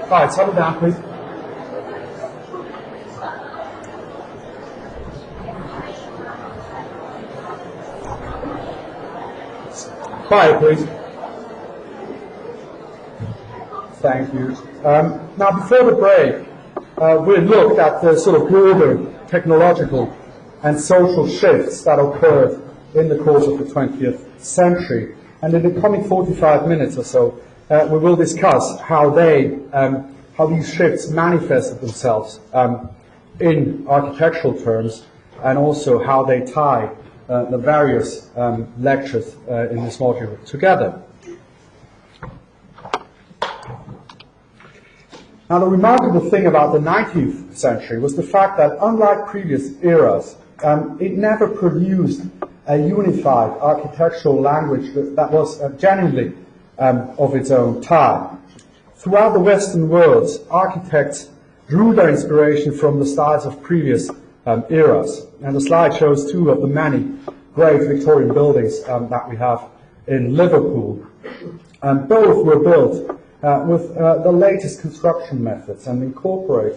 Right, settle down, please. Quiet, please. Thank you. Now, before the break, we looked at the sort of broader technological and social shifts that occurred in the course of the 20th century. And in the coming 45 minutes or so, we will discuss how these shifts manifested themselves in architectural terms, and also how they tie the various lectures in this module together. Now, the remarkable thing about the 19th century was the fact that, unlike previous eras, it never produced a unified architectural language that was genuinely of its own time. Throughout the Western world, architects drew their inspiration from the styles of previous eras. And the slide shows two of the many great Victorian buildings that we have in Liverpool. And both were built with the latest construction methods and incorporate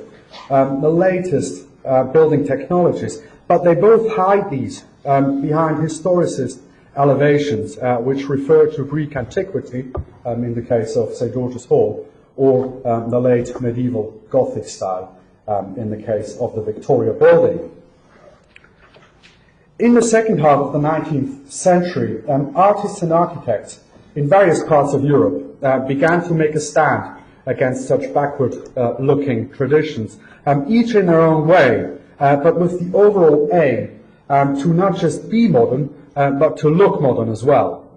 the latest building technologies. But they both hide these behind historicist elevations, which refer to Greek antiquity, in the case of St. George's Hall, or the late medieval Gothic style, in the case of the Victoria Building. In the second half of the 19th century, artists and architects in various parts of Europe began to make a stand against such backward-looking traditions, each in their own way, but with the overall aim to not just be modern, but to look modern as well.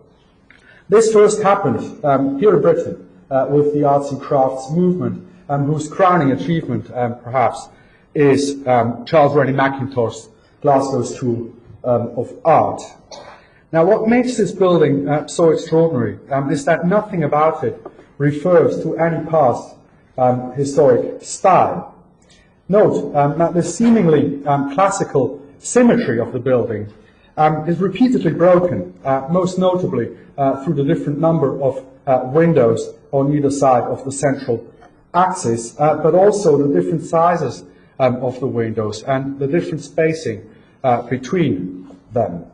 This first happened here in Britain with the arts and crafts movement, whose crowning achievement, perhaps, is Charles Rennie Mackintosh's Glasgow School of Art. Now, what makes this building so extraordinary is that nothing about it refers to any past historic style. Note that the seemingly classical symmetry of the building is repeatedly broken, most notably through the different number of windows on either side of the central axis, but also the different sizes of the windows and the different spacing between them.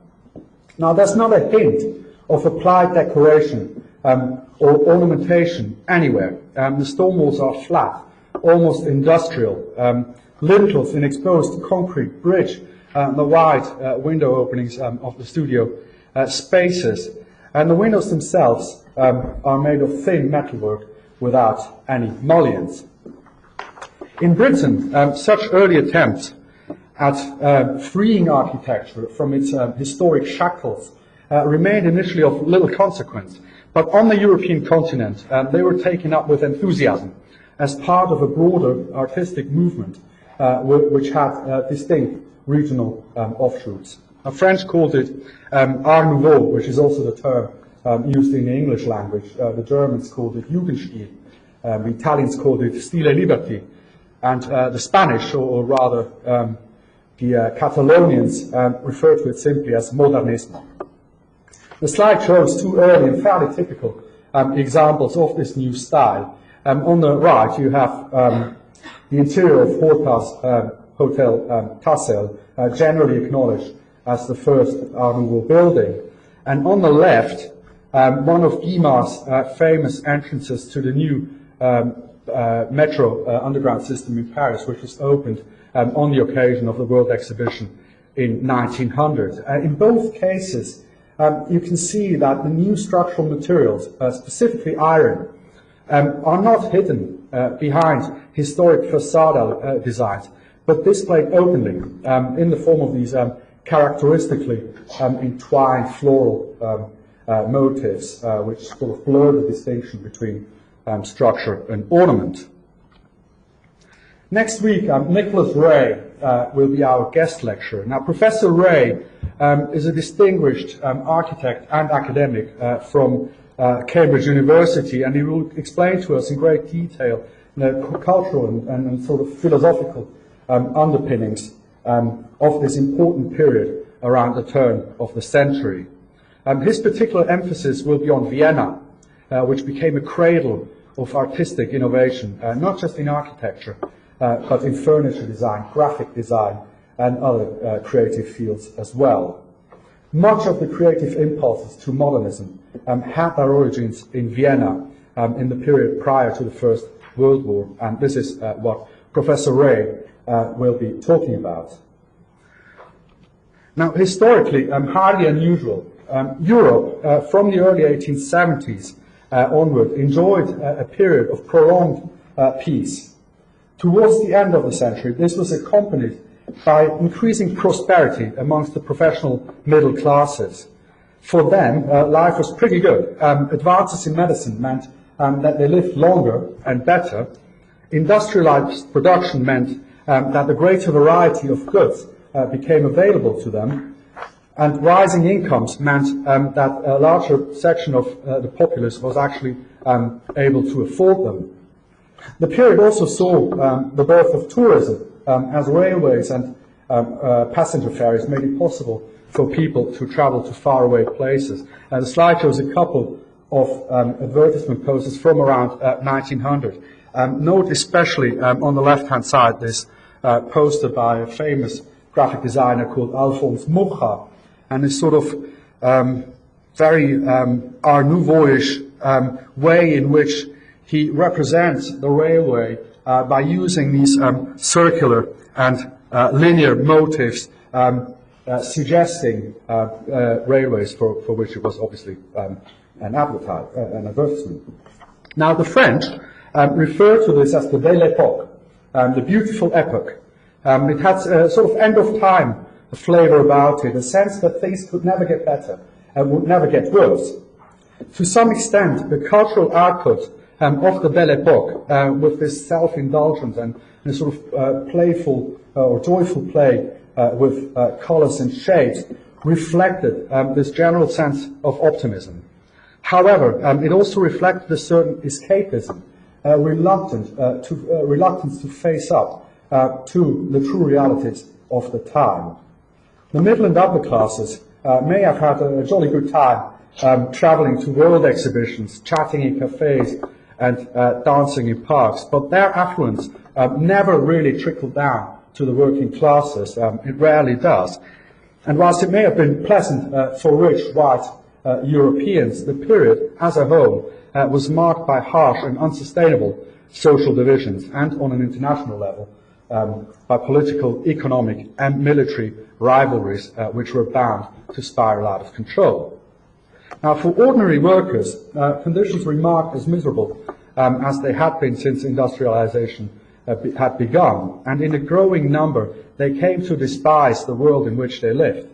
Now, there's not a hint of applied decoration or ornamentation anywhere. The stone walls are flat, almost industrial. Lintels in exposed concrete bridge the wide window openings of the studio spaces. And the windows themselves are made of thin metalwork without any mullions. In Britain, such early attempts at freeing architecture from its historic shackles remained initially of little consequence. But on the European continent, they were taken up with enthusiasm as part of a broader artistic movement which had distinct regional offshoots. The French called it Art Nouveau, which is also the term used in the English language. The Germans called it Jugendstil. The Italians called it Stile Liberty. And the Spanish, or rather the Catalonians, refer to it simply as Modernismo. The slide shows two early and fairly typical examples of this new style. On the right, you have the interior of Horta's Hotel Tassel, generally acknowledged as the first Art Nouveau building. And on the left, one of Guimar's famous entrances to the new metro underground system in Paris, which was opened on the occasion of the World Exhibition in 1900. In both cases, you can see that the new structural materials, specifically iron, are not hidden behind historic facade designs, but displayed openly in the form of these characteristically entwined floral motifs, which sort of blur the distinction between structure and ornament. Next week, Nicholas Ray will be our guest lecturer. Now, Professor Ray is a distinguished architect and academic from Cambridge University, and he will explain to us in great detail the cultural and sort of philosophical underpinnings of this important period around the turn of the century. His particular emphasis will be on Vienna, which became a cradle of artistic innovation, not just in architecture, but in furniture design, graphic design, and other creative fields as well. Much of the creative impulses to modernism had their origins in Vienna in the period prior to the First World War, and this is what Professor Ray will be talking about. Now, historically, highly unusual, Europe from the early 1870s onward enjoyed a period of prolonged peace. Towards the end of the century, this was accompanied by increasing prosperity amongst the professional middle classes. For them, life was pretty good. Advances in medicine meant that they lived longer and better. Industrialized production meant that the greater variety of goods became available to them. And rising incomes meant that a larger section of the populace was actually able to afford them. The period also saw the birth of tourism, as railways and passenger ferries made it possible for people to travel to faraway places. The slide shows a couple of advertisement posters from around 1900. Note especially on the left-hand side this poster by a famous graphic designer called Alphonse Mucha, and this sort of very Art Nouveau-ish way in which he represents the railway by using these circular and linear motifs suggesting railways for which it was obviously an advertisement. Now the French refer to this as the Belle Époque, the beautiful epoch. It had a sort of end of time flavor about it, a sense that things could never get better and would never get worse. To some extent, the cultural output of the Belle Époque, with this self-indulgence and this sort of playful or joyful play with colors and shapes, reflected this general sense of optimism. However, it also reflected a certain escapism, reluctance to face up to the true realities of the time. The middle and upper classes may have had a jolly good time traveling to world exhibitions, chatting in cafes, and dancing in parks, but their affluence never really trickled down to the working classes. It rarely does. And whilst it may have been pleasant for rich white Europeans, the period as a whole was marked by harsh and unsustainable social divisions, and on an international level, by political, economic, and military rivalries which were bound to spiral out of control. Now, for ordinary workers, conditions were marked as miserable as they had been since industrialization had begun, and in a growing number, they came to despise the world in which they lived.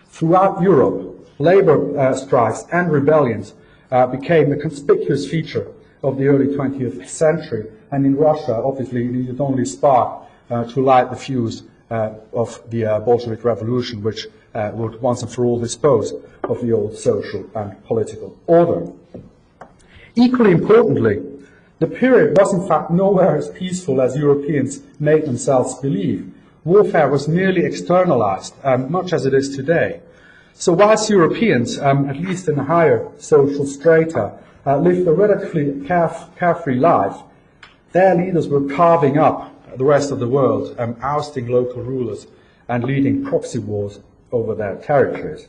Throughout Europe, labor strikes and rebellions became a conspicuous feature of the early 20th century, and in Russia, obviously, it needed only spark to light the fuse of the Bolshevik Revolution, which would once and for all dispose of the old social and political order. Equally importantly, the period was in fact nowhere as peaceful as Europeans made themselves believe. Warfare was merely externalized, much as it is today. So whilst Europeans, at least in a higher social strata, lived a relatively carefree life, their leaders were carving up the rest of the world, ousting local rulers and leading proxy wars over their territories.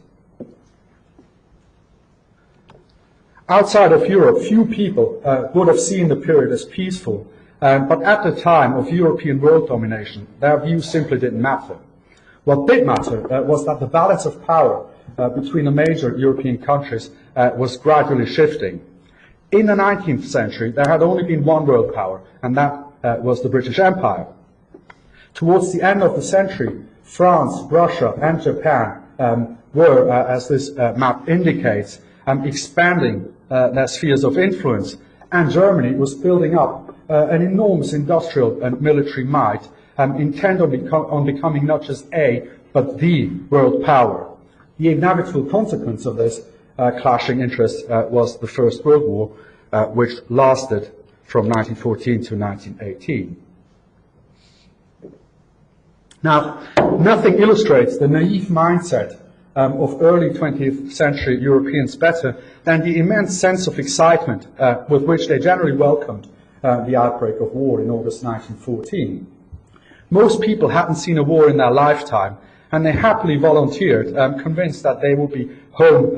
Outside of Europe, few people would have seen the period as peaceful, but at the time of European world domination, their views simply didn't matter. What did matter was that the balance of power between the major European countries was gradually shifting. In the 19th century, there had only been one world power, and that was the British Empire. Towards the end of the century, France, Russia, and Japan were, as this map indicates, expanding their spheres of influence, and Germany was building up an enormous industrial and military might, intent on becoming not just a, but the world power. The inevitable consequence of this clashing interests was the First World War, which lasted from 1914 to 1918. Now, nothing illustrates the naive mindset of early 20th century Europeans better than the immense sense of excitement with which they generally welcomed the outbreak of war in August 1914. Most people hadn't seen a war in their lifetime, and they happily volunteered, convinced that they would be home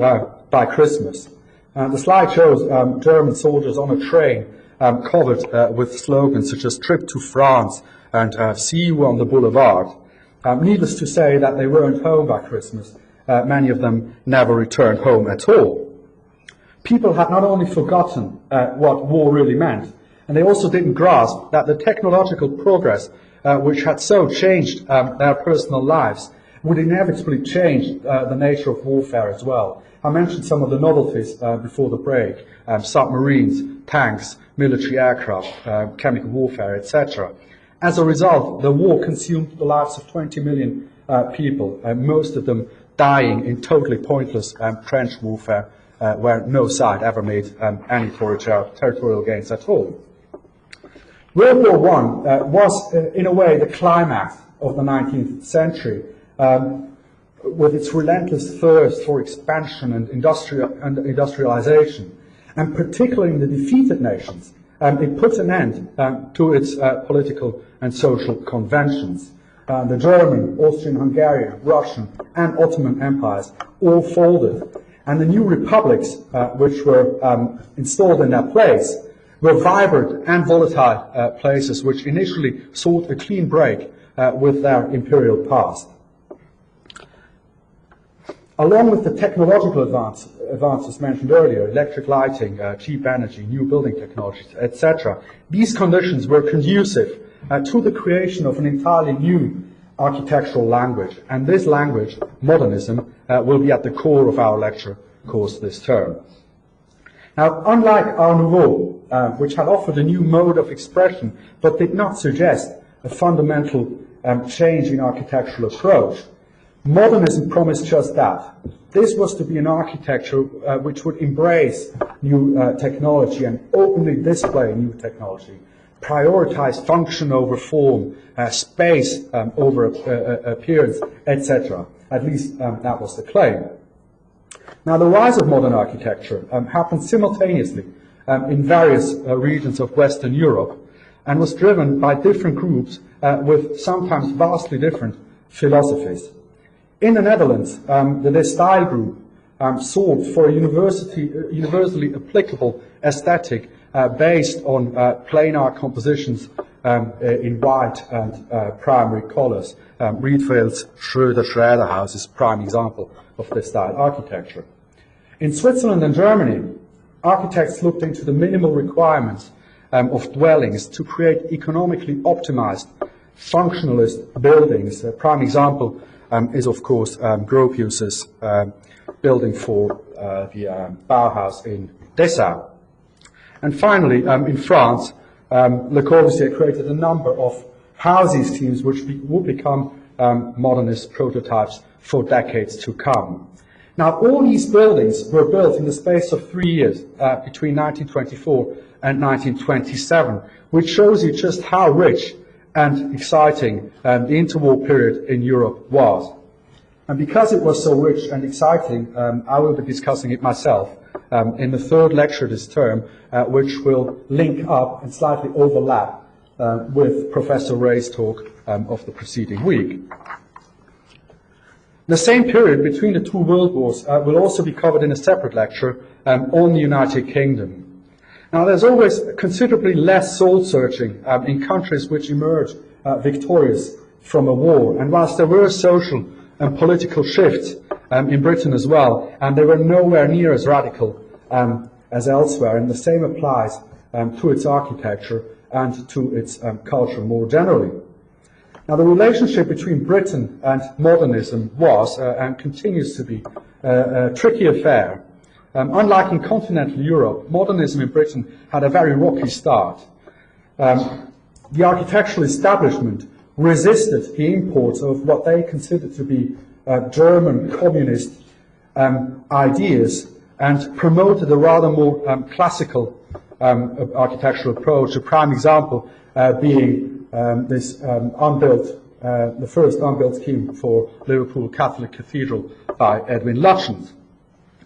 by Christmas. The slide shows German soldiers on a train covered with slogans such as "Trip to France" and "See you on the boulevard." Needless to say that they weren't home by Christmas. Many of them never returned home at all. People had not only forgotten what war really meant, and they also didn't grasp that the technological progress which had so changed their personal lives would inevitably change the nature of warfare as well. I mentioned some of the novelties before the break, submarines, tanks, military aircraft, chemical warfare, etc. As a result, the war consumed the lives of 20 million people, most of them dying in totally pointless trench warfare where no side ever made any territorial gains at all. World War I was, in a way, the climax of the 19th century, with its relentless thirst for expansion and industrialization, and particularly in the defeated nations. It put an end to its political and social conventions. The German, Austrian-Hungarian, Russian, and Ottoman empires all folded, and the new republics, which were installed in their place, were vibrant and volatile places which initially sought a clean break with their imperial past. Along with the technological advances mentioned earlier, electric lighting, cheap energy, new building technologies, etc., these conditions were conducive to the creation of an entirely new architectural language. And this language, modernism, will be at the core of our lecture course this term. Now, unlike Art Nouveau, which had offered a new mode of expression but did not suggest a fundamental change in architectural approach, modernism promised just that. This was to be an architecture which would embrace new technology and openly display new technology, prioritize function over form, space over appearance, etc. At least that was the claim. Now, the rise of modern architecture happened simultaneously in various regions of Western Europe and was driven by different groups with sometimes vastly different philosophies. In the Netherlands, the De Stijl group sought for a universally applicable aesthetic based on planar compositions in white and primary colors. Riedfeld's Schröder house is a prime example of this style architecture. In Switzerland and Germany, architects looked into the minimal requirements of dwellings to create economically optimized functionalist buildings. A prime example is, of course, Gropius's building for the Bauhaus in Dessau. And finally, in France, Le Corbusier created a number of houses teams which would become modernist prototypes for decades to come. Now, all these buildings were built in the space of 3 years, between 1924 and 1927, which shows you just how rich and exciting the interwar period in Europe was. And because it was so rich and exciting, I will be discussing it myself in the third lecture this term, which will link up and slightly overlap with Professor Ray's talk of the preceding week. The same period between the two world wars will also be covered in a separate lecture on the United Kingdom. Now, there's always considerably less soul-searching in countries which emerge victorious from a war. And whilst there were social and political shifts in Britain as well, and they were nowhere near as radical as elsewhere, and the same applies to its architecture and to its culture more generally. Now, the relationship between Britain and modernism was and continues to be a tricky affair. Unlike in continental Europe, modernism in Britain had a very rocky start. The architectural establishment resisted the imports of what they considered to be German communist ideas and promoted a rather more classical architectural approach, a prime example being this unbuilt the first unbuilt scheme for Liverpool Catholic Cathedral by Edwin Lutyens.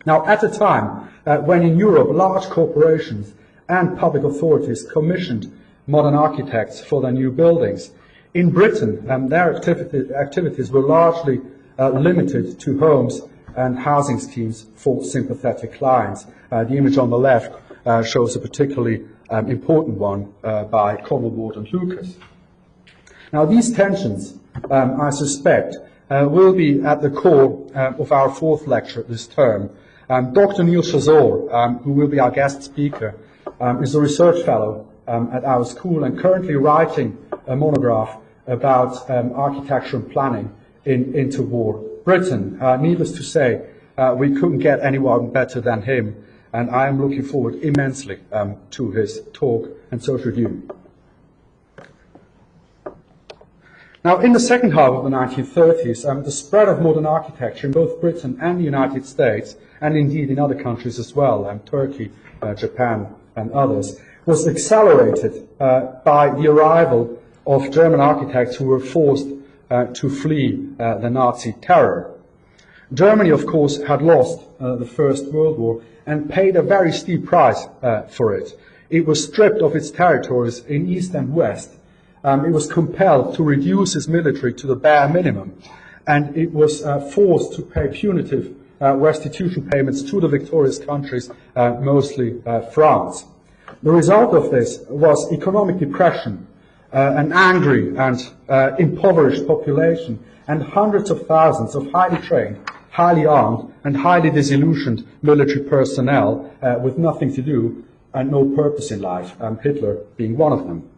Now, at a time when in Europe large corporations and public authorities commissioned modern architects for their new buildings, in Britain their activities were largely limited to homes and housing schemes for sympathetic clients. The image on the left shows a particularly important one by Cornwall, Ward and Lucas. Now, these tensions, I suspect, will be at the core of our fourth lecture this term. Dr. Neil Chazor, who will be our guest speaker, is a research fellow at our school and currently writing a monograph about architecture and planning in interwar Britain. Needless to say, we couldn't get anyone better than him, and I am looking forward immensely to his talk, and so should you. Now, in the second half of the 1930s, the spread of modern architecture in both Britain and the United States, and indeed in other countries as well, Turkey, Japan, and others, was accelerated by the arrival of German architects who were forced to flee the Nazi terror. Germany, of course, had lost the First World War and paid a very steep price for it. It was stripped of its territories in East and West. It was compelled to reduce its military to the bare minimum, and it was forced to pay punitive restitution payments to the victorious countries, mostly France. The result of this was economic depression, an angry and impoverished population, and hundreds of thousands of highly trained, highly armed, and highly disillusioned military personnel with nothing to do and no purpose in life, Hitler being one of them.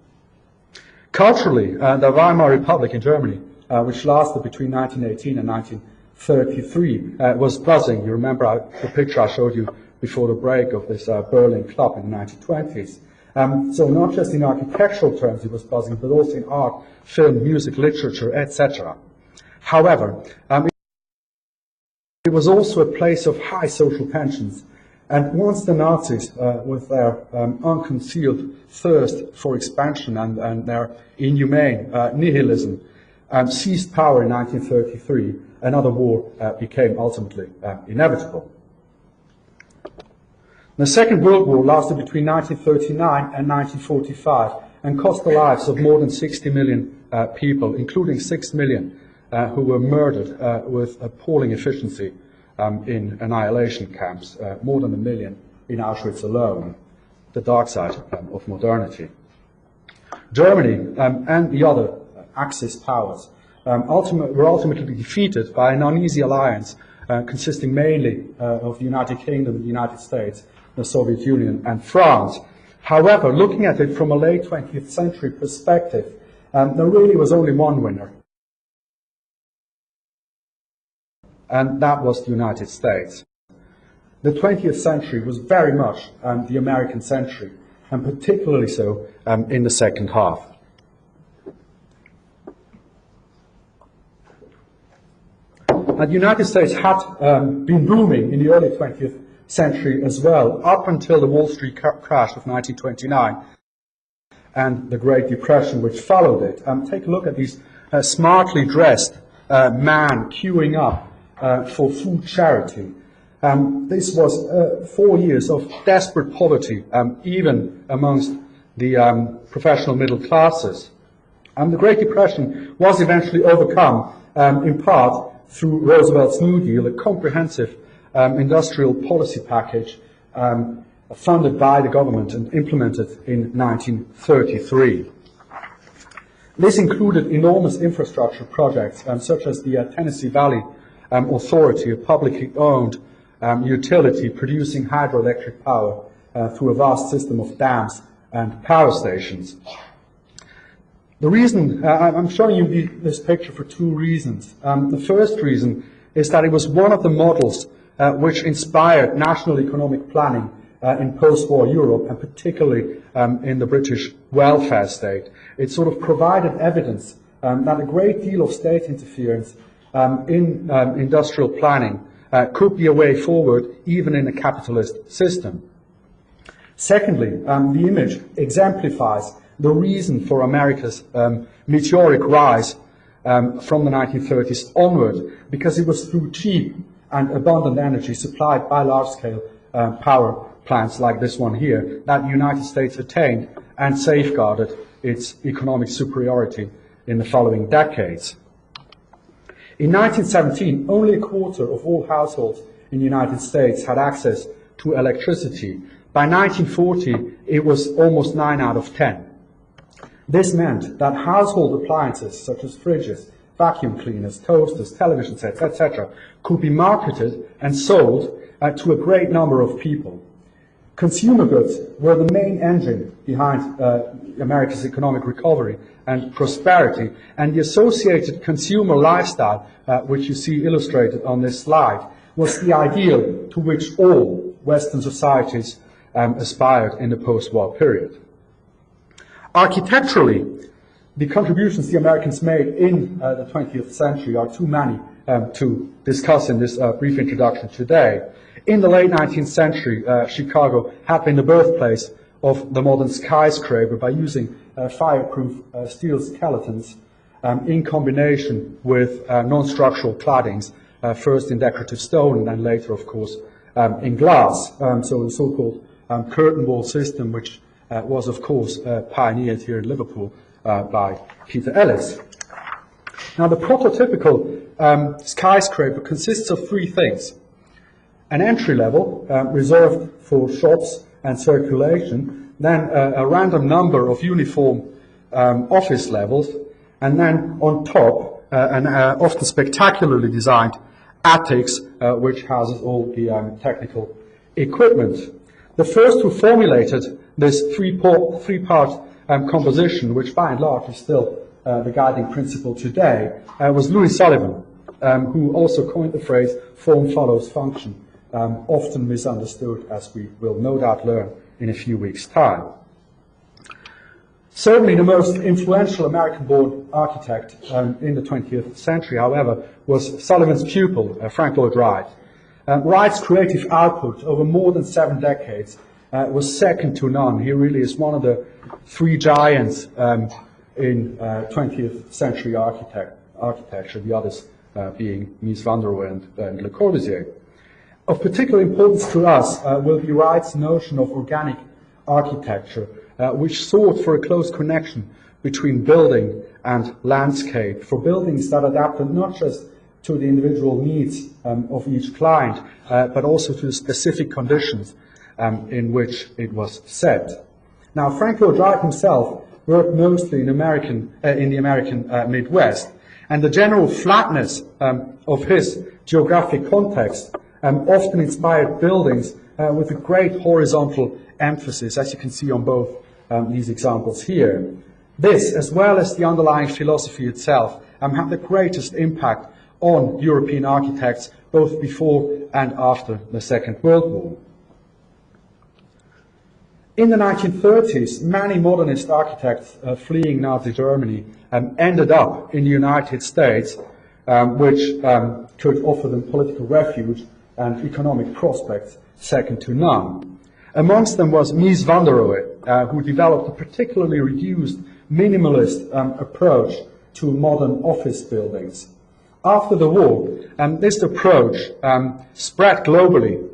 Culturally, the Weimar Republic in Germany, which lasted between 1918 and 1933, was buzzing. You remember the picture I showed you before the break of this Berlin club in the 1920s. So not just in architectural terms it was buzzing, but also in art, film, music, literature, etc. However, it was also a place of high social tensions. And once the Nazis, with their unconcealed thirst for expansion and their inhumane nihilism, seized power in 1933, another war became ultimately inevitable. The Second World War lasted between 1939 and 1945 and cost the lives of more than 60 million people, including 6 million who were murdered with appalling efficiency in annihilation camps, more than 1 million in Auschwitz alone, the dark side of modernity. Germany and the other Axis powers were ultimately defeated by an uneasy alliance consisting mainly of the United Kingdom, the United States, the Soviet Union, and France. However, looking at it from a late 20th century perspective, there really was only one winner, and that was the United States. The 20th century was very much the American century, and particularly so in the second half. The United States had been booming in the early 20th century as well, up until the Wall Street crash of 1929 and the Great Depression which followed it. Take a look at these smartly dressed men queuing up for food charity. This was 4 years of desperate poverty, even amongst the professional middle classes. The Great Depression was eventually overcome, in part through Roosevelt's New Deal, a comprehensive industrial policy package funded by the government and implemented in 1933. This included enormous infrastructure projects such as the Tennessee Valley Authority, a publicly owned utility producing hydroelectric power through a vast system of dams and power stations. The reason, I'm showing you this picture for two reasons. The first reason is that it was one of the models which inspired national economic planning in post-war Europe, and particularly in the British welfare state. It sort of provided evidence that a great deal of state interference in industrial planning could be a way forward, even in a capitalist system. Secondly, the image exemplifies the reason for America's meteoric rise from the 1930s onward, because it was through cheap and abundant energy supplied by large-scale power plants like this one here that the United States attained and safeguarded its economic superiority in the following decades. In 1917, only a quarter of all households in the United States had access to electricity. By 1940, it was almost 9 out of 10. This meant that household appliances such as fridges, vacuum cleaners, toasters, television sets, etc., could be marketed and sold to a great number of people. Consumer goods were the main engine behind America's economic recovery and prosperity, and the associated consumer lifestyle, which you see illustrated on this slide, was the ideal to which all Western societies aspired in the post-war period. Architecturally, the contributions the Americans made in the 20th century are too many to discuss in this brief introduction today. In the late 19th century, Chicago had been the birthplace of the modern skyscraper by using fireproof steel skeletons in combination with non-structural claddings, first in decorative stone and then later, of course, in glass. So the so-called curtain wall system, which was, of course, pioneered here in Liverpool by Peter Ellis. Now, the prototypical skyscraper consists of three things: an entry level reserved for shops and circulation, then a random number of uniform office levels, and then on top an often spectacularly designed attics, which houses all the technical equipment. The first who formulated this three-part composition, which by and large is still the guiding principle today, was Louis Sullivan, who also coined the phrase form follows function, often misunderstood, as we will no doubt learn in a few weeks' time. Certainly the most influential American-born architect in the 20th century, however, was Sullivan's pupil, Frank Lloyd Wright. Wright's creative output over more than 7 decades was second to none. He really is one of the three giants in 20th century architecture, the others being Mies van der Rohe and Le Corbusier. Of particular importance to us will be Wright's notion of organic architecture, which sought for a close connection between building and landscape, for buildings that adapted not just to the individual needs of each client, but also to the specific conditions in which it was set. Now, Frank Lloyd Wright himself worked mostly in the American Midwest, and the general flatness of his geographic context often inspired buildings with a great horizontal emphasis, as you can see on both these examples here. This, as well as the underlying philosophy itself, had the greatest impact on European architects both before and after the Second World War. In the 1930s, many modernist architects fleeing Nazi Germany ended up in the United States, which could offer them political refuge and economic prospects second to none. Amongst them was Mies van der Rohe, who developed a particularly reduced, minimalist approach to modern office buildings. After the war, this approach spread globally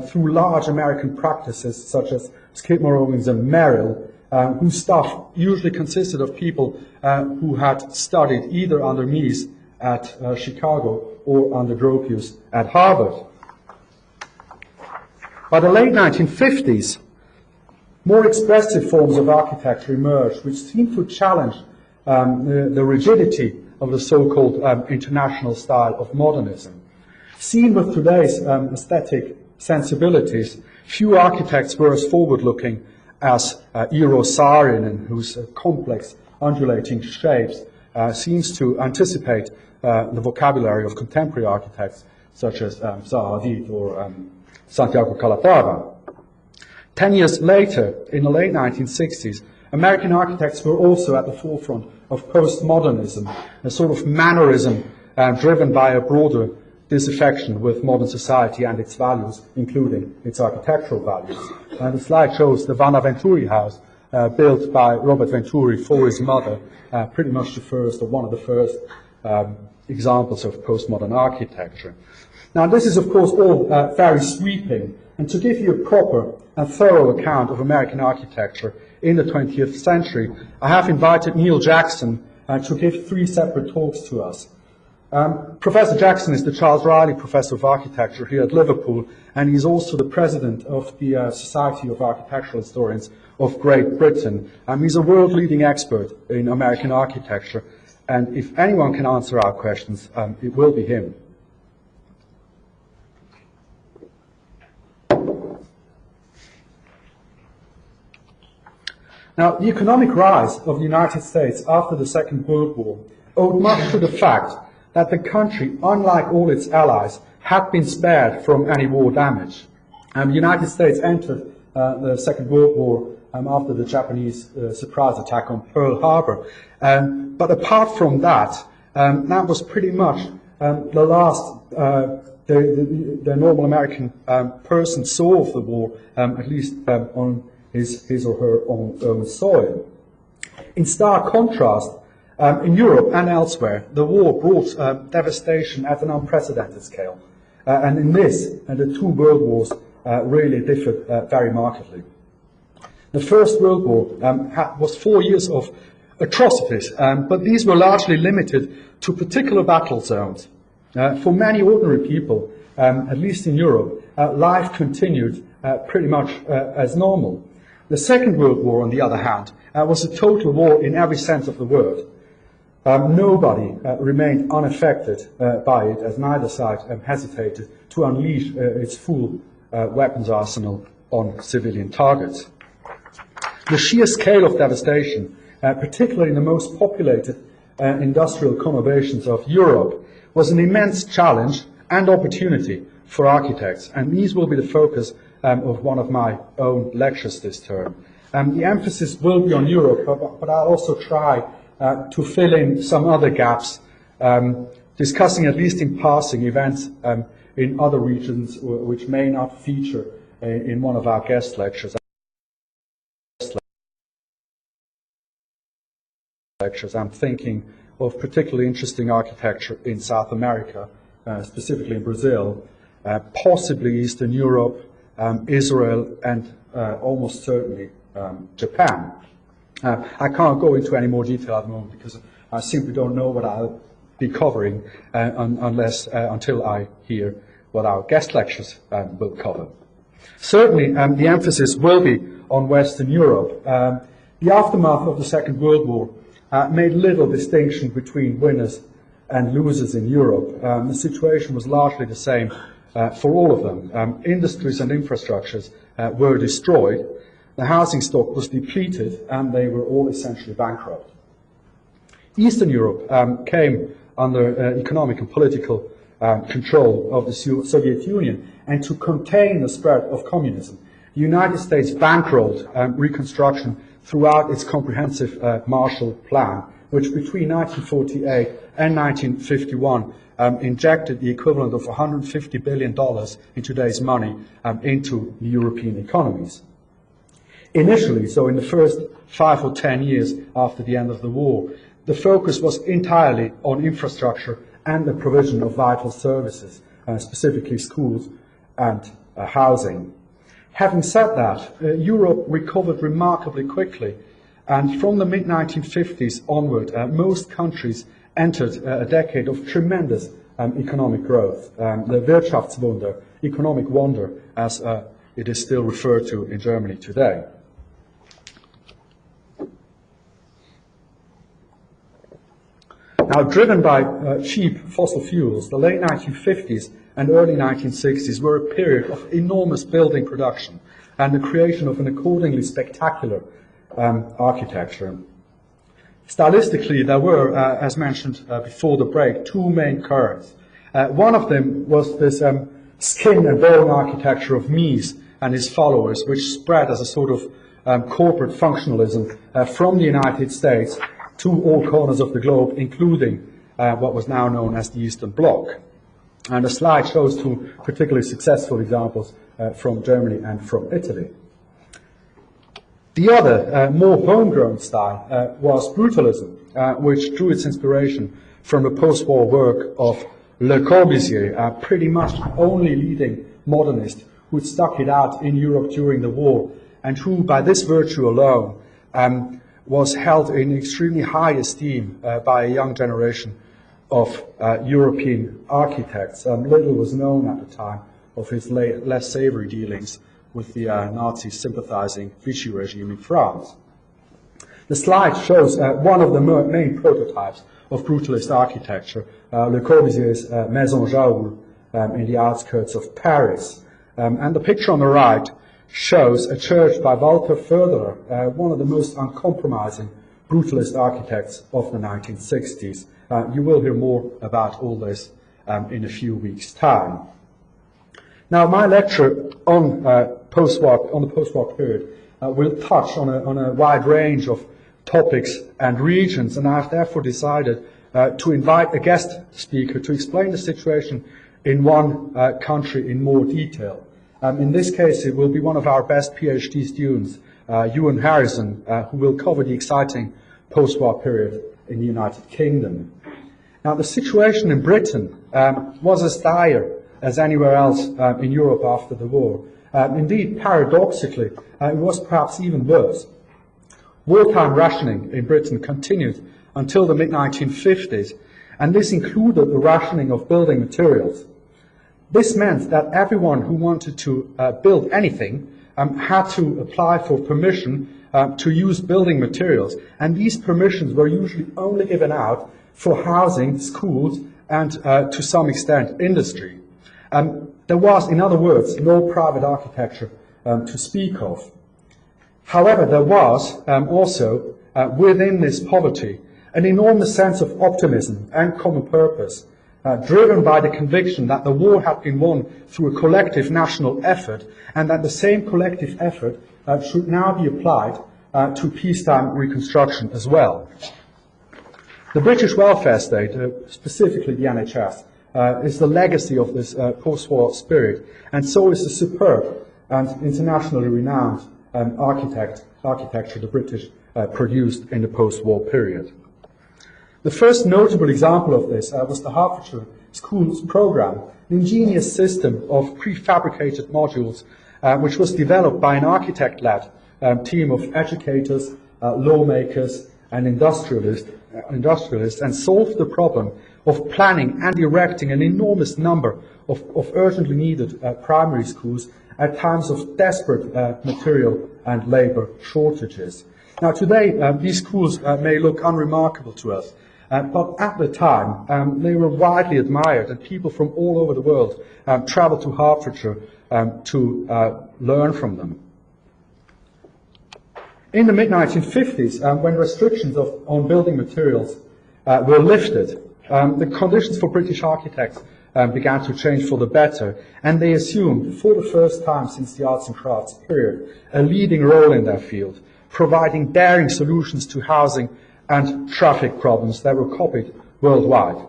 through large American practices such as Skidmore, Owings and Merrill, whose staff usually consisted of people who had studied either under Mies at Chicago or under Gropius at Harvard. By the late 1950s, more expressive forms of architecture emerged, which seemed to challenge the rigidity of the so-called international style of modernism. Seen with today's aesthetic sensibilities, few architects were as forward-looking as Eero Saarinen, whose complex undulating shapes seems to anticipate the vocabulary of contemporary architects such as Zaha Hadid or Santiago Calatrava. 10 years later, in the late 1960s, American architects were also at the forefront of postmodernism, a sort of mannerism driven by a broader disaffection with modern society and its values, including its architectural values. The slide shows the Vanaventuri house built by Robert Venturi for his mother, pretty much the first, or one of the first examples of postmodern architecture. Now, this is, of course, all very sweeping, and to give you a proper and thorough account of American architecture in the 20th century, I have invited Neil Jackson to give 3 separate talks to us. Professor Jackson is the Charles Riley Professor of Architecture here at Liverpool, and he's also the president of the Society of Architectural Historians of Great Britain. He's a world-leading expert in American architecture, and if anyone can answer our questions, it will be him. Now, the economic rise of the United States after the Second World War owed much to the fact that the country, unlike all its allies, had been spared from any war damage. The United States entered the Second World War after the Japanese surprise attack on Pearl Harbor. But apart from that, that was pretty much the last the normal American person saw of the war, at least on his or her own soil. In stark contrast, in Europe and elsewhere, the war brought devastation at an unprecedented scale. And in this, the 2 world wars really differed very markedly. The First World War was 4 years of atrocities, but these were largely limited to particular battle zones. For many ordinary people, at least in Europe, life continued pretty much as normal. The Second World War, on the other hand, was a total war in every sense of the word. Nobody remained unaffected by it, as neither side hesitated to unleash its full weapons arsenal on civilian targets. The sheer scale of devastation, particularly in the most populated industrial conurbations of Europe, was an immense challenge and opportunity for architects, and these will be the focus of one of my own lectures this term. The emphasis will be on Europe, but I'll also try to fill in some other gaps, discussing at least in passing events in other regions which may not feature in one of our guest lectures. I'm thinking of particularly interesting architecture in South America, specifically in Brazil, possibly Eastern Europe, Israel, and almost certainly Japan. I can't go into any more detail at the moment because I simply don't know what I'll be covering until I hear what our guest lectures will cover. Certainly, the emphasis will be on Western Europe. The aftermath of the Second World War made little distinction between winners and losers in Europe. The situation was largely the same for all of them. Industries and infrastructures were destroyed, the housing stock was depleted, and they were all essentially bankrupt. Eastern Europe came under economic and political control of the Soviet Union, and to contain the spread of communism, the United States bankrolled reconstruction throughout its comprehensive Marshall Plan, which between 1948 and 1951 injected the equivalent of $150 billion in today's money into the European economies. Initially, so in the first 5 or 10 years after the end of the war, the focus was entirely on infrastructure and the provision of vital services, specifically schools and housing. Having said that, Europe recovered remarkably quickly, and from the mid-1950s onward, most countries entered a decade of tremendous economic growth, the Wirtschaftswunder, economic wonder, as it is still referred to in Germany today. Now, driven by cheap fossil fuels, the late 1950s and early 1960s were a period of enormous building production and the creation of an accordingly spectacular architecture. Stylistically, there were, as mentioned before the break, 2 main currents. One of them was this skin and bone architecture of Mies and his followers, which spread as a sort of corporate functionalism from the United States to all corners of the globe, including what was now known as the Eastern Bloc. And the slide shows 2 particularly successful examples from Germany and from Italy. The other, more homegrown style was brutalism, which drew its inspiration from the post-war work of Le Corbusier, pretty much the only leading modernist who had stuck it out in Europe during the war, and who, by this virtue alone, was held in extremely high esteem by a young generation of European architects. Little was known at the time of his less savory dealings with the Nazi sympathizing Vichy regime in France. The slide shows one of the main prototypes of brutalist architecture, Le Corbusier's Maison Jaoul in the outskirts of Paris. And the picture on the right shows a church by Walter Förderer, one of the most uncompromising brutalist architects of the 1960s. You will hear more about all this in a few weeks' time. Now, my lecture on the post-war period will touch on a wide range of topics and regions, and I've therefore decided to invite a guest speaker to explain the situation in one country in more detail. In this case, it will be one of our best PhD students, Ewan Harrison, who will cover the exciting post-war period in the United Kingdom. Now, the situation in Britain was as dire as anywhere else in Europe after the war. Indeed, paradoxically, it was perhaps even worse. Wartime rationing in Britain continued until the mid-1950s, and this included the rationing of building materials. This meant that everyone who wanted to build anything had to apply for permission to use building materials, and these permissions were usually only given out for housing, schools, and to some extent industry. There was, in other words, no private architecture to speak of. However, there was also, within this poverty, an enormous sense of optimism and common purpose, driven by the conviction that the war had been won through a collective national effort, and that the same collective effort should now be applied to peacetime reconstruction as well. The British welfare state, specifically the NHS, is the legacy of this post-war spirit, and so is the superb and internationally renowned architecture the British produced in the post-war period. The first notable example of this was the Hertfordshire Schools Programme, an ingenious system of prefabricated modules which was developed by an architect-led team of educators, lawmakers, and industrialists, and solved the problem of planning and erecting an enormous number of urgently needed primary schools at times of desperate material and labour shortages. Now, today, these schools may look unremarkable to us, but at the time, they were widely admired, and people from all over the world travelled to Hertfordshire to learn from them. In the mid-1950s, when restrictions on building materials were lifted, the conditions for British architects began to change for the better, and they assumed, for the first time since the arts and crafts period, a leading role in their field, providing daring solutions to housing and traffic problems that were copied worldwide.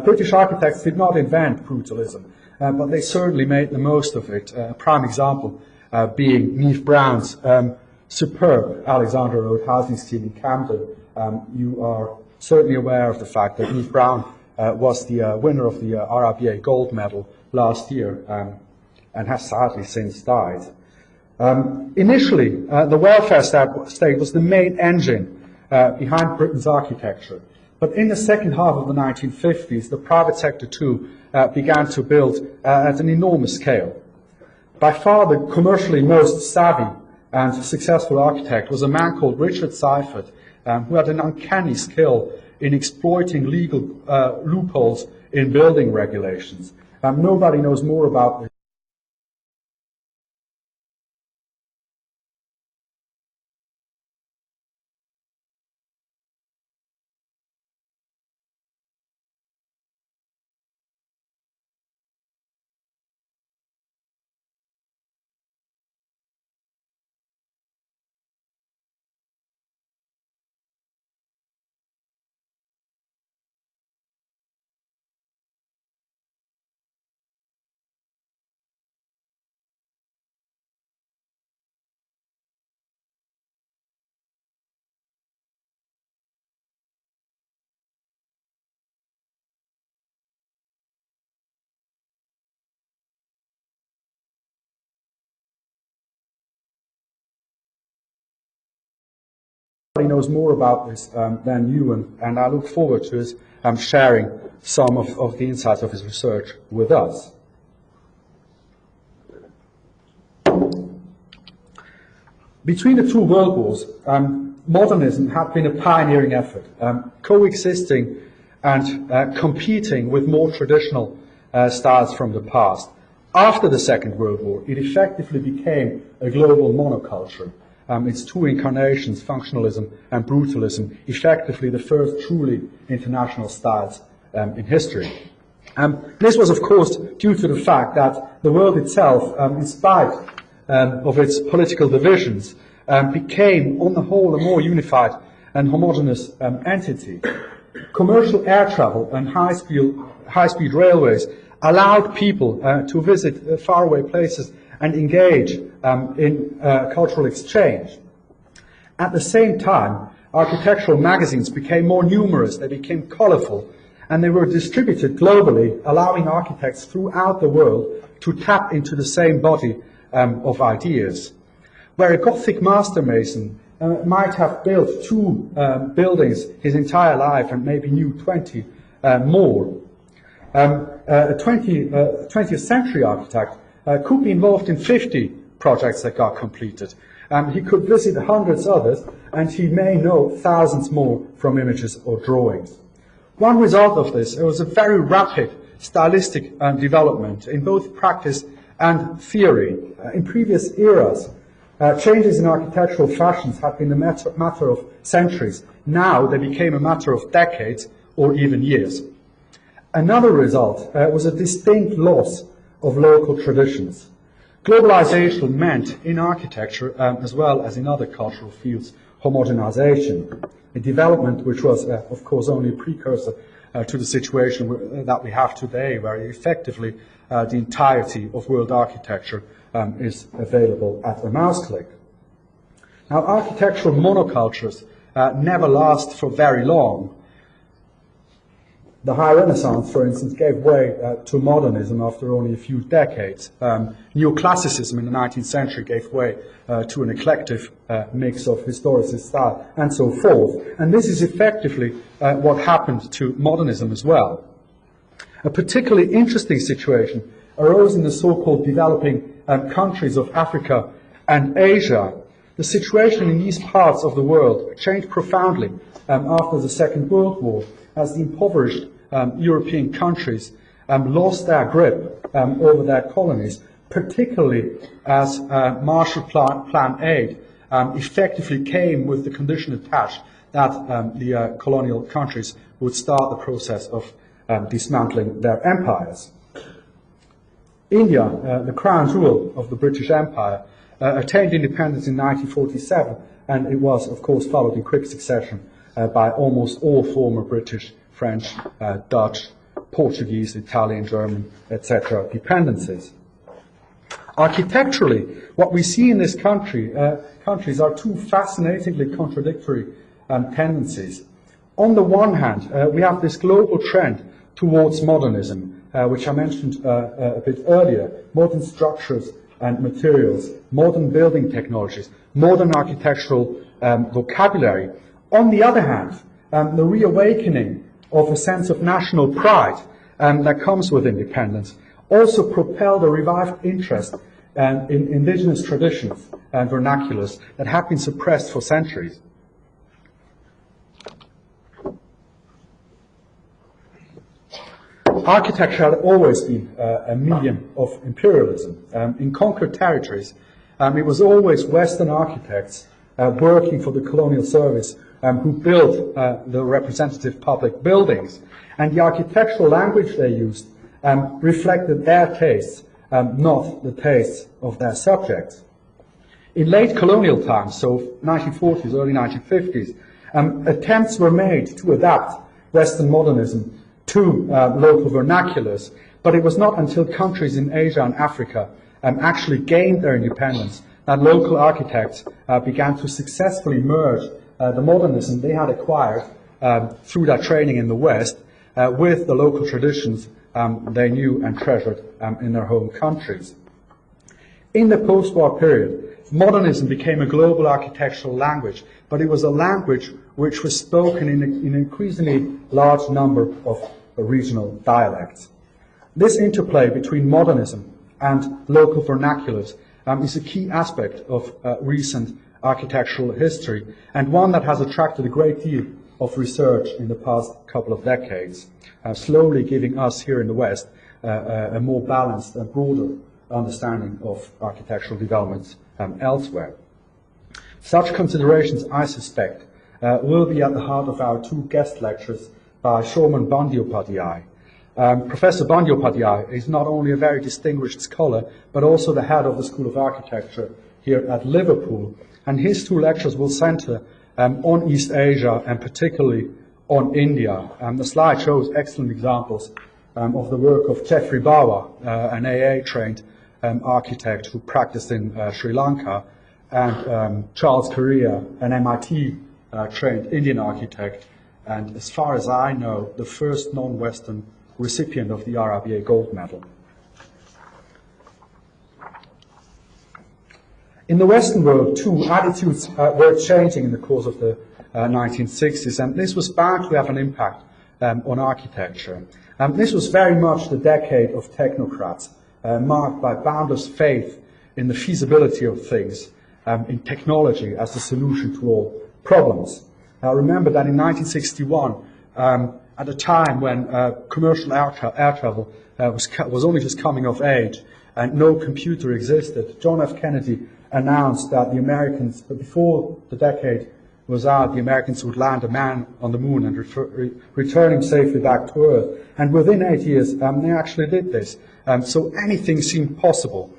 British architects did not invent brutalism, but they certainly made the most of it. A prime example being Niamh Brown's superb Alexandra Road housing scheme in Camden. You are certainly aware of the fact that Niamh Brown was the winner of the RIBA gold medal last year and has sadly since died. Initially, the welfare state was the main engine behind Britain's architecture. But in the second half of the 1950s, the private sector too began to build at an enormous scale. By far the commercially most savvy and successful architect was a man called Richard Seifert, who had an uncanny skill in exploiting legal loopholes in building regulations. Nobody knows more about this knows more about this than you, and I look forward to his sharing some of the insights of his research with us. Between the two world wars, modernism had been a pioneering effort, coexisting and competing with more traditional styles from the past. After the Second World War, it effectively became a global monoculture. Its two incarnations, functionalism and brutalism, effectively the first truly international styles in history. This was, of course, due to the fact that the world itself, in spite of its political divisions, became, on the whole, a more unified and homogeneous entity. Commercial air travel and high-speed railways allowed people to visit faraway places and engage in cultural exchange. At the same time, architectural magazines became more numerous, they became colorful, and they were distributed globally, allowing architects throughout the world to tap into the same body of ideas. Where a Gothic master mason might have built 2 buildings his entire life and maybe knew 20 more, a 20th century architect could be involved in 50 projects that got completed. He could visit hundreds others, and he may know thousands more from images or drawings. One result of this was a very rapid stylistic development in both practice and theory. In previous eras, changes in architectural fashions had been a matter of centuries. Now they became a matter of decades or even years. Another result was a distinct loss of local traditions. Globalization meant, in architecture as well as in other cultural fields, homogenization, a development which was, of course, only a precursor to the situation that we have today, where effectively the entirety of world architecture is available at a mouse click. Now, architectural monocultures never last for very long. The High Renaissance, for instance, gave way to modernism after only a few decades. Neoclassicism in the 19th century gave way to an eclectic mix of historicist style and so forth. And this is effectively what happened to modernism as well. A particularly interesting situation arose in the so-called developing countries of Africa and Asia. The situation in these parts of the world changed profoundly after the Second World War, as the impoverished European countries lost their grip over their colonies, particularly as Marshall Plan aid effectively came with the condition attached that the colonial countries would start the process of dismantling their empires. India, the crown jewel of the British Empire, attained independence in 1947, and it was, of course, followed in quick succession by almost all former British, French, Dutch, Portuguese, Italian, German, etc. dependencies. Architecturally, what we see in this countries are two fascinatingly contradictory tendencies. On the one hand, we have this global trend towards modernism, which I mentioned a bit earlier, modern structures and materials, modern building technologies, modern architectural vocabulary. On the other hand, the reawakening of a sense of national pride that comes with independence also propelled a revived interest in indigenous traditions and vernaculars that have been suppressed for centuries. Architecture had always been a medium of imperialism. In conquered territories, it was always Western architects working for the colonial service who built the representative public buildings. And the architectural language they used reflected their tastes, not the tastes of their subjects. In late colonial times, so 1940s, early 1950s, attempts were made to adapt Western modernism to local vernaculars, but it was not until countries in Asia and Africa actually gained their independence that local architects began to successfully merge the modernism they had acquired through their training in the West with the local traditions they knew and treasured in their home countries. In the post-war period, Modernism became a global architectural language, but it was a language which was spoken in an increasingly large number of regional dialects. This interplay between modernism and local vernaculars is a key aspect of recent architectural history, and one that has attracted a great deal of research in the past couple of decades, slowly giving us here in the West a more balanced and broader understanding of architectural developments elsewhere. Such considerations, I suspect, will be at the heart of our two guest lectures by Soumen Bandyopadhyay. Professor Bandyopadhyay is not only a very distinguished scholar, but also the head of the School of Architecture here at Liverpool, and his two lectures will center on East Asia and particularly on India. The slide shows excellent examples of the work of Jeffrey Bawa, an AA-trained architect who practiced in Sri Lanka, and Charles Correa, an MIT-trained Indian architect, and as far as I know, the first non-Western recipient of the RIBA Gold Medal. In the Western world, too, attitudes were changing in the course of the 1960s, and this was bound to have an impact on architecture. This was very much the decade of technocrats, marked by boundless faith in the feasibility of things, in technology as the solution to all problems. Remember that in 1961, at a time when commercial air travel was only just coming of age and no computer existed, John F. Kennedy announced that the Americans, before the decade was out, the Americans would land a man on the moon and return him safely back to Earth. And within 8 years, they actually did this. So anything seemed possible.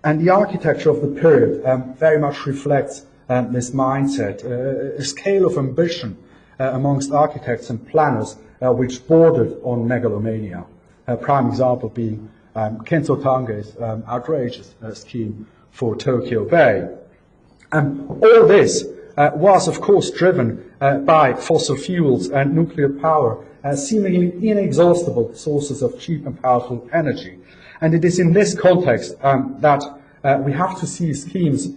And the architecture of the period very much reflects this mindset, a scale of ambition amongst architects and planners which bordered on megalomania. A prime example being Kenzo Tange's outrageous scheme for Tokyo Bay. All this was, of course, driven by fossil fuels and nuclear power as seemingly inexhaustible sources of cheap and powerful energy. And it is in this context that we have to see schemes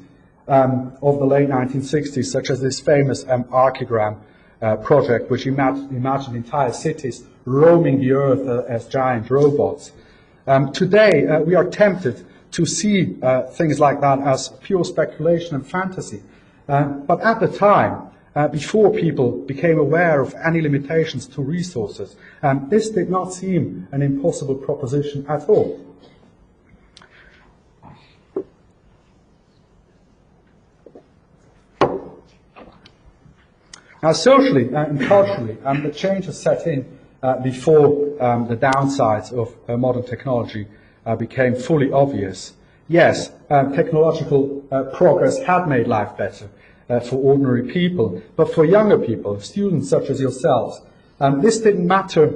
of the late 1960s, such as this famous Archigram project, which imagined entire cities roaming the earth as giant robots. Today, we are tempted to see things like that as pure speculation and fantasy. But at the time, before people became aware of any limitations to resources, this did not seem an impossible proposition at all. Now, socially and culturally, the changes set in before the downsides of modern technology became fully obvious. Yes, technological progress had made life better for ordinary people, but for younger people, students such as yourselves, this didn't matter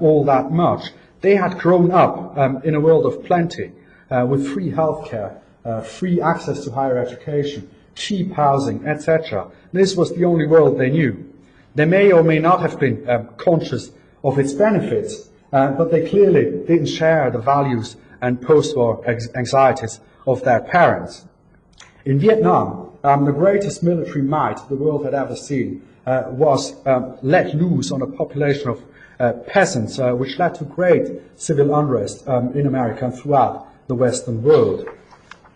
all that much. They had grown up in a world of plenty, with free healthcare, free access to higher education, cheap housing, etc. This was the only world they knew. They may or may not have been conscious of its benefits, but they clearly didn't share the values and post-war anxieties of their parents. In Vietnam, the greatest military might the world had ever seen was let loose on a population of peasants, which led to great civil unrest in America and throughout the Western world.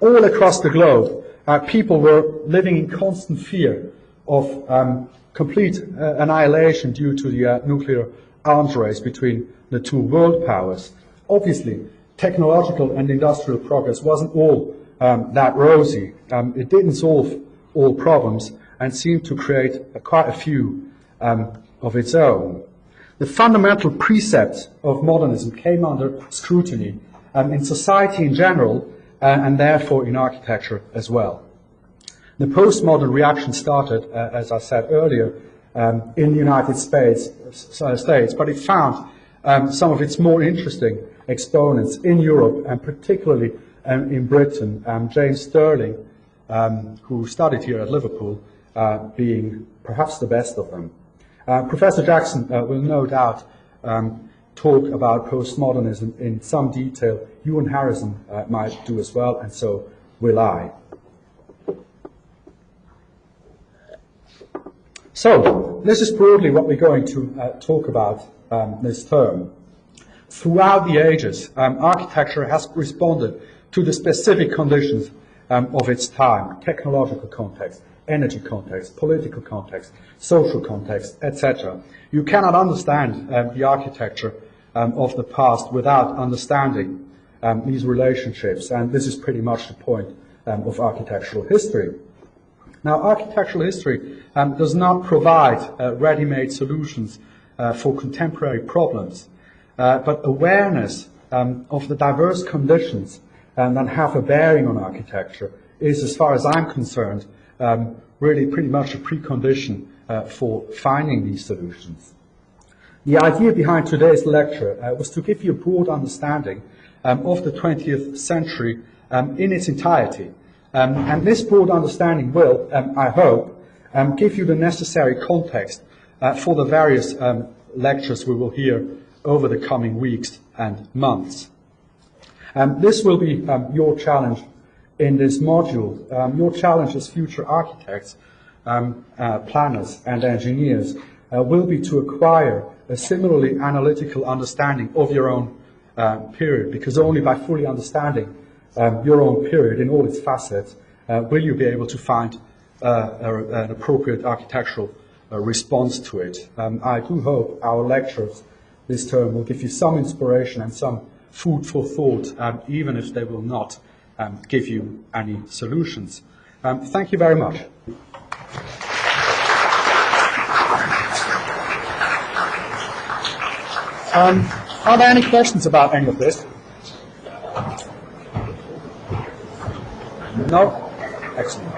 All across the globe, people were living in constant fear of complete annihilation due to the nuclear arms race between the two world powers. Obviously, technological and industrial progress wasn't all that rosy. It didn't solve all problems and seemed to create quite a few of its own. The fundamental precepts of modernism came under scrutiny in society in general and therefore in architecture as well. The postmodern reaction started, as I said earlier, in the United States, but it found some of its more interesting exponents in Europe and particularly in Britain. James Stirling, who studied here at Liverpool, being perhaps the best of them. Professor Jackson will no doubt talk about postmodernism in some detail. Ewan Harrison might do as well, and so will I. So, this is broadly what we're going to talk about this term. Throughout the ages, architecture has responded to the specific conditions of its time, technological context, energy context, political context, social context, etc. You cannot understand the architecture of the past without understanding these relationships, and this is pretty much the point of architectural history. Now, architectural history does not provide ready-made solutions for contemporary problems, but awareness of the diverse conditions that have a bearing on architecture is, as far as I'm concerned, really pretty much a precondition for finding these solutions. The idea behind today's lecture was to give you a broad understanding of the 20th century in its entirety. And this broad understanding will, I hope, give you the necessary context for the various lectures we will hear over the coming weeks and months. This will be your challenge in this module. Your challenge as future architects, planners and engineers will be to acquire a similarly analytical understanding of your own period, because only by fully understanding your own period in all its facets will you be able to find an appropriate architectural response to it. I do hope our lectures this term will give you some inspiration and some food for thought, even if they will not give you any solutions. Thank you very much. Are there any questions about any of this? No? Excellent.